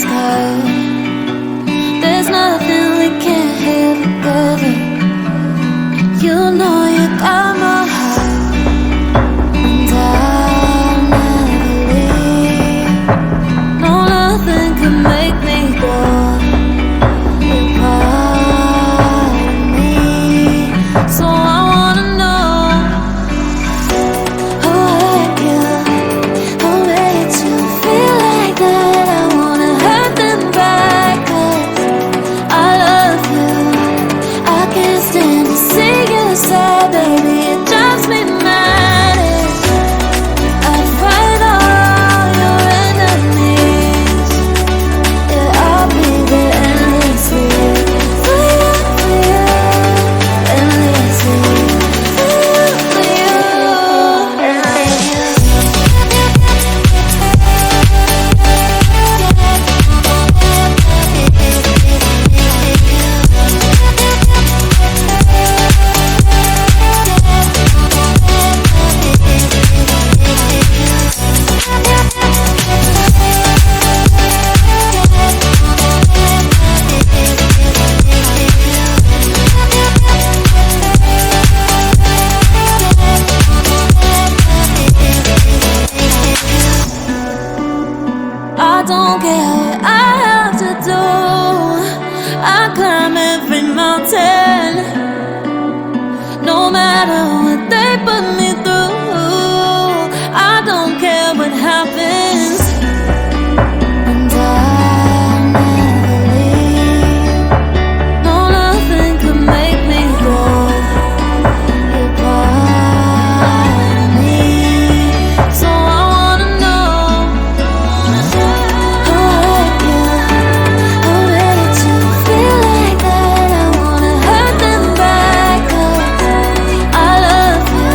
hurt. There's nothing we can't have together. You know you got my heart, and I'll never leave. No, nothing can make me go. You're part of me, so I wanna know who hurt you, who made you feel like that. I wanna hurt them back, 'cause I love you. I can't stand to see you sad, baby, it drives me mad. I'd fight all your enemies. Yeah, I'll be there endlessly for you, endlessly for you, I don't care what I have to do. I climb every mountain, no matter what they put me through. I don't care what happens, and I'll never leave. No, nothing could make me go. You're part of me, so I wanna know who hurt you, who made you feel like that. I wanna hurt them back, 'cause I love you.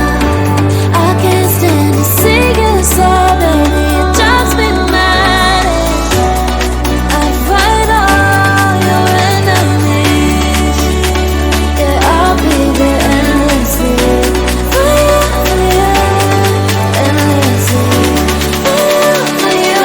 I can't stand to see you sad, baby, it drives me mad. I'd fight all your enemies. Yeah, I'll be there endlessly for you, endlessly for you,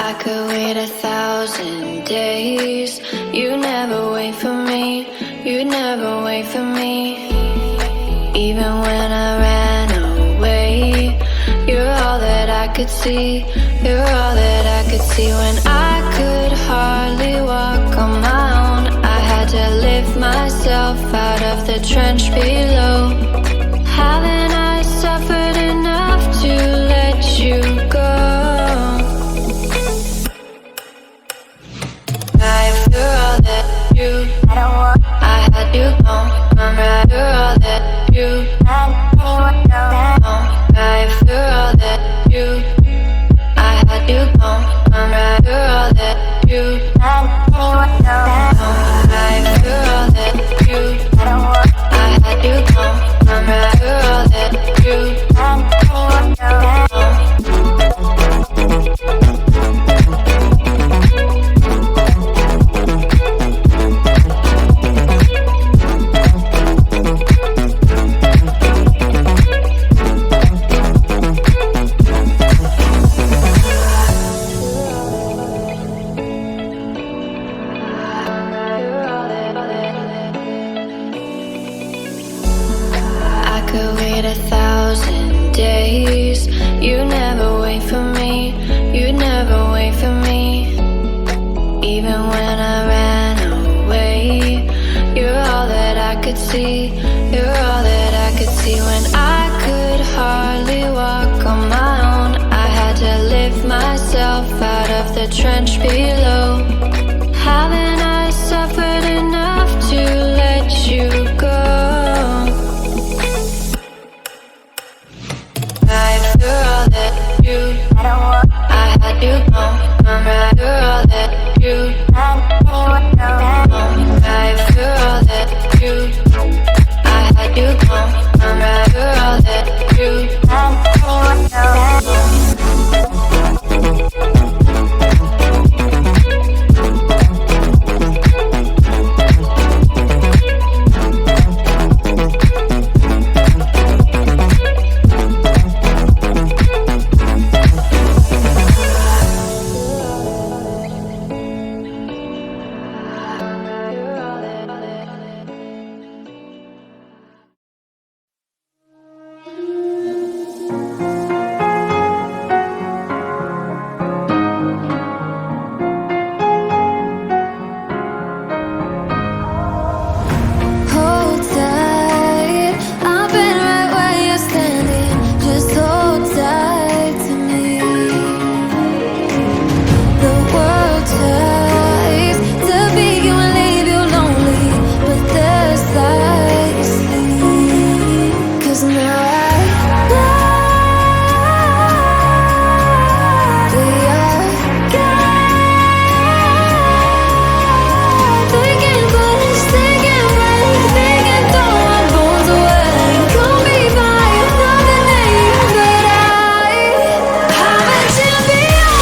I could wait 1,000 days. You never wait for me. You never wait for me. Even when I ran away, you're all that I could see. You're all that I could see. When I could hardly walk on my own, I had to lift myself out of the trench below. Haven't I suffered enough to let you go? You're all that you, I had you gone. I'm right. You're all that you, life. You're all that you, I had you gone. I'm right. You're all that you, life. You're all that you, I had you gone. I'm right. You're all that you, could wait 1,000 days. You never wait for me. You never wait for me. see. You're all that I could see when I could hardly walk on my own. I had to lift myself out of the trench below. Haven't I suffered enough to let you go? After all that you, I had you gone. I'm after all that you, after all that you, I had you gone. I'm after all that you, Hold tight, I've been right where you're standing. Just hold tight to me. The world tries to beat you and leave you lonely, but there's light sleep. 'Cause now I know we are they can push, they can break, they can throw our bones away. Call me by another name, but I'm a champion.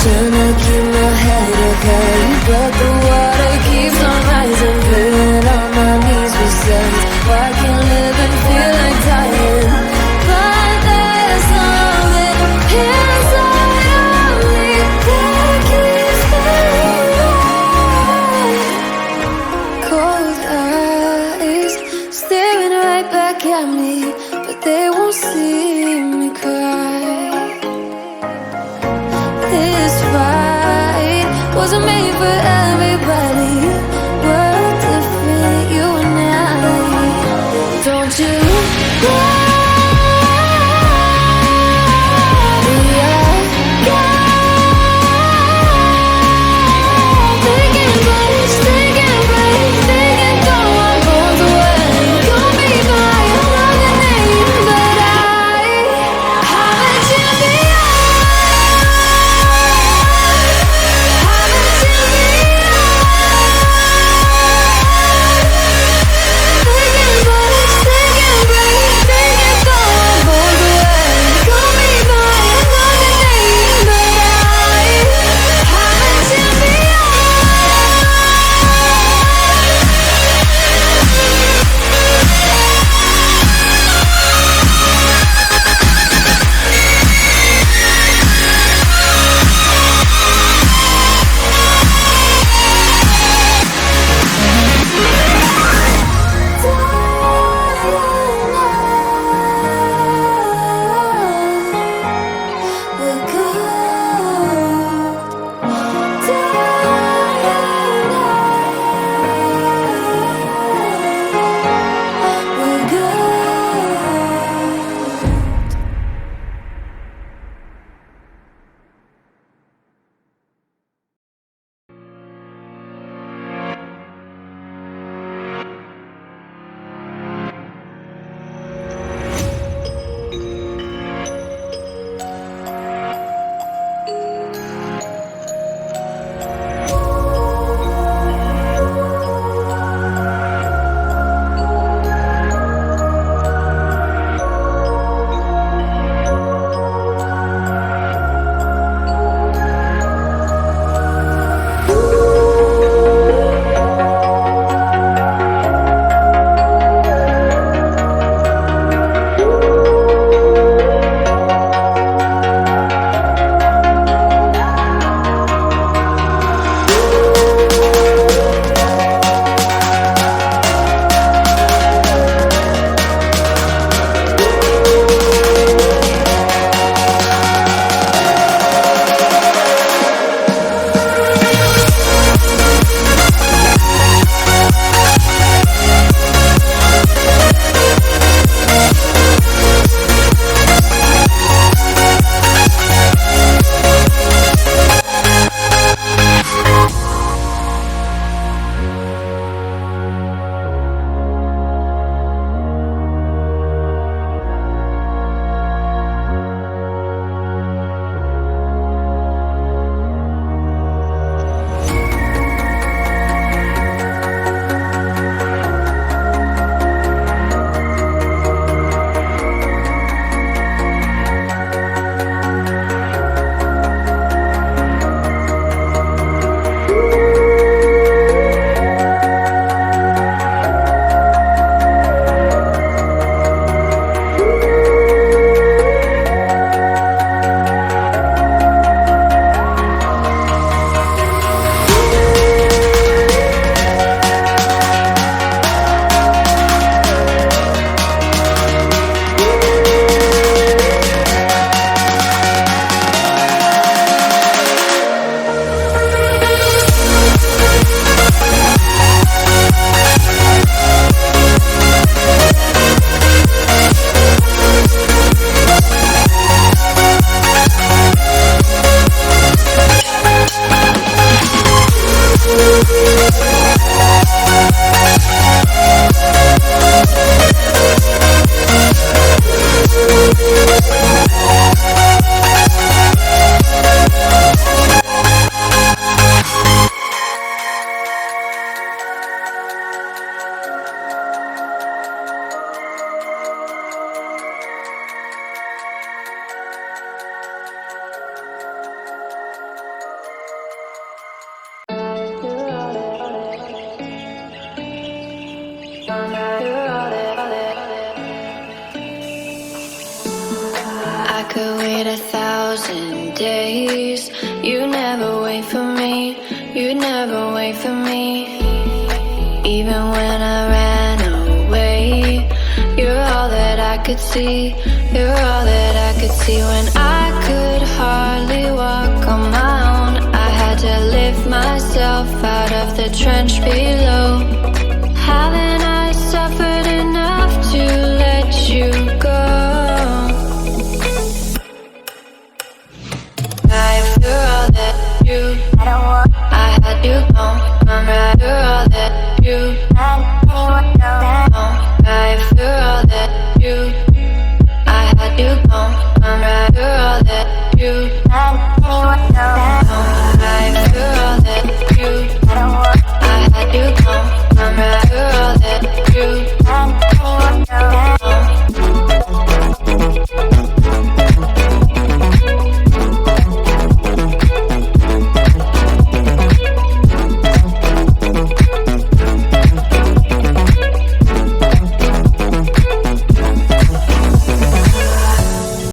Tryna keep my head okay, but the water keeps on rising. Put on my knees besides, I can live and feel like dying. But there's something inside of me that keeps me alive. Cold eyes staring right back at me, but they won't see me cry. This fight wasn't made for everybody. could wait 1,000 days, you never wait for me, you never wait for me. Even when I ran away, you're all that I could see, you're all that I could see. When I could hardly walk on my own, I had to lift myself out of the trench below.